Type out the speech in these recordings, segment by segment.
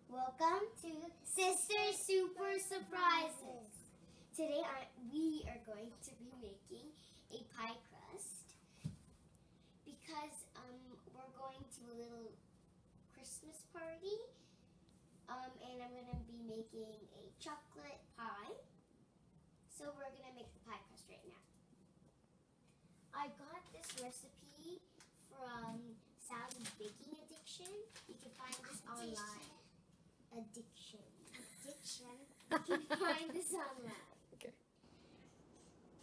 Welcome to Sister Super Surprises. Today we are going to be making a pie crust because we're going to a little Christmas party and I'm going to be making a chocolate pie. So we're going to make the pie crust right now. I got this recipe from Sally's Baking Addiction. You can find this online. Addiction. You can find this online. Okay.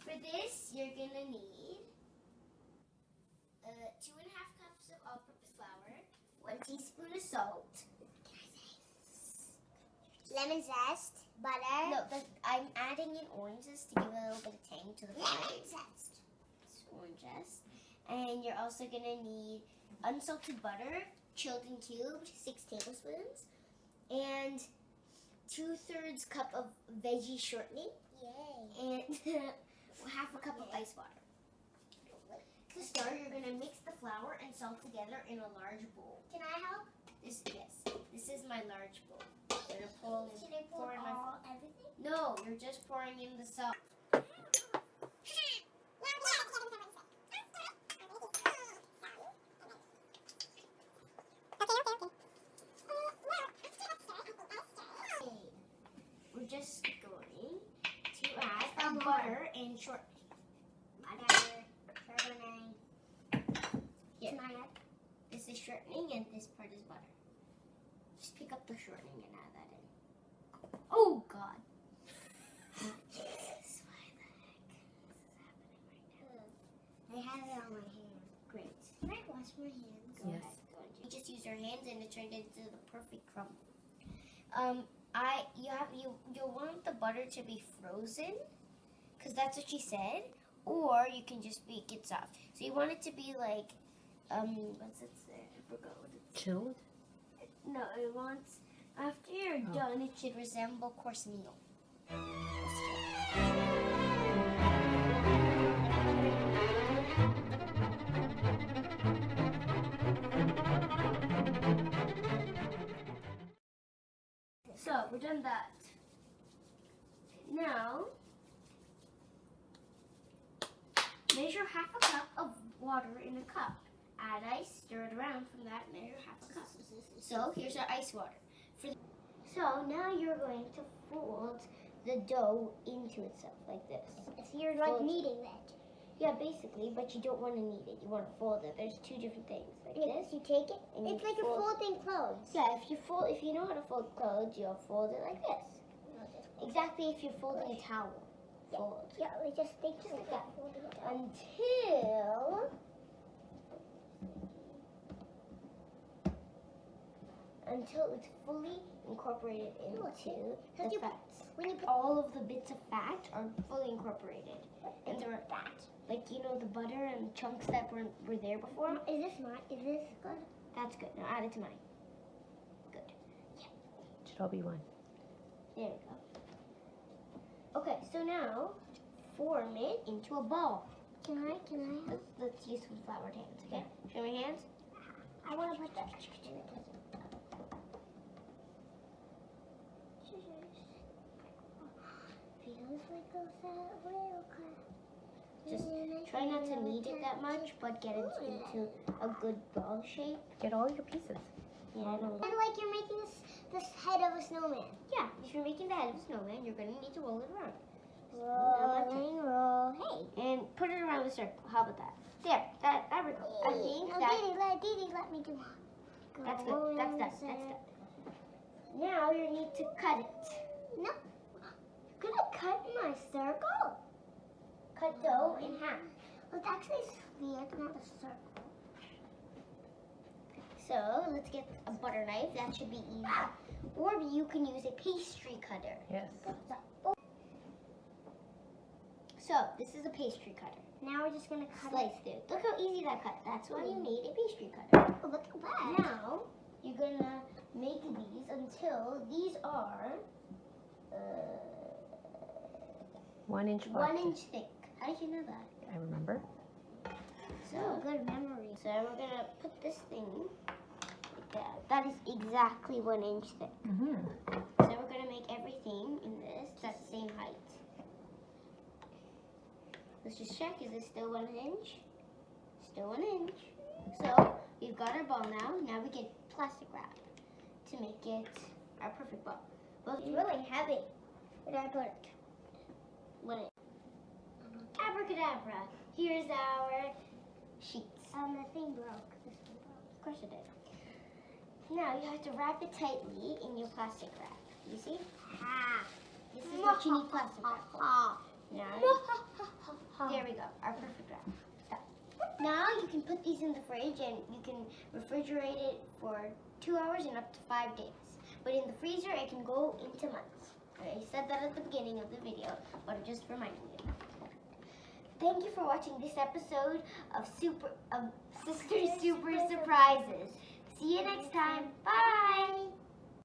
For this, you're gonna need 2.5 cups of all-purpose flour, 1 teaspoon of salt, Lemon zest, butter. No, I'm adding in orange zest to give a little bit of tang to the pie. Lemon zest. It's orange zest. And you're also gonna need unsalted butter, chilled and cubed, 6 tablespoons, and 2/3 cup of veggie shortening, Yay. and half a cup of ice water. To start, you're gonna mix the flour and salt together in a large bowl. Can I help? This is my large bowl. I'm gonna Should I pour in everything? No, you're just pouring in the salt. We're just going to add butter and shortening. Butter, shortening. Here. Can I add? This is shortening and this part is butter. Just pick up the shortening and add that in. Oh God! Jesus, why the heck? This is happening right now. I have it on my hand. Great. Can I wash my hands? Go Yes. ahead. Go ahead. You just use your hands and it turned into the perfect crumble. You'll want the butter to be frozen, because that's what she said, or you can just bake it soft. So you want it to be like, what's it say? I forgot what it's. Chilled? No, it wants, after you're done, it should resemble course meal. So, we're done that. Now, measure half a cup of water in a cup. Add ice, stir it around. From that, measure half a cup. So, here's our ice water. So, now you're going to fold the dough into itself like this. So you're like kneading that. Yeah, basically, but you don't want to knead it. You want to fold it. There's two different things. Like this. You take it. And It's you like fold. a folding clothes. Yeah, if you know how to fold clothes, you'll fold it like this. Exactly, if you're folding a towel. Fold. Yeah, they just like that. Folding it down. Until it's fully incorporated into Because the you- fats. When you put All of the bits of fat are fully incorporated into the fat. Like, you know, the butter and chunks that were there before? Is this mine? Is this good? That's good. Now add it to mine. Good. Should all be one. There we go. Okay, so now form it into a ball. Can I? Let's use some floured hands, okay? Show me your hands. I want to put that. Feels like a real Just try not to knead it that much, but get it into a good ball shape. Get all your pieces. Yeah, I know. And like you're making this head of a snowman. Yeah, if you're making the head of a snowman, you're going to need to roll it around. Roll. Hey. And put it around the circle. How about that? There we go. I think that, Didi, let me do one. that's good. That's good. Now you need to cut it. No. You're gonna cut my circle? Cut dough in half. Well, it's actually a sphere, not a circle. So let's get a butter knife. That should be easy. Or you can use a pastry cutter. Yes. So this is a pastry cutter. Now we're just gonna cut Slice through. Look how easy that cut. That's why you need a pastry cutter. it. Oh, look at that. Now you're gonna make these until these are 1 inch wide. 1 inch thick. How did you know that? I remember. So good memory. So we're gonna put this thing like That is exactly 1 inch thick. Mm-hmm. So we're gonna make everything in this that's the same height. Let's just check, is this still 1 inch? Still 1 inch. So we've got our ball now. Now we get plastic wrap to make it our perfect ball. Well, it's really heavy. Where did I put it? What is Abracadabra. Here's our sheets. The thing broke. Of course it did. Now you have to wrap it tightly in your plastic wrap. You see? This is what you need plastic wrap for. Now, there we go. Our perfect wrap. Stop. Now you can put these in the fridge and you can refrigerate it for 2 hours and up to 5 days. But in the freezer, it can go into months. I said that at the beginning of the video, but I'm just reminding you. Thank you for watching this episode of Sister Super Surprises. See you next time. Bye!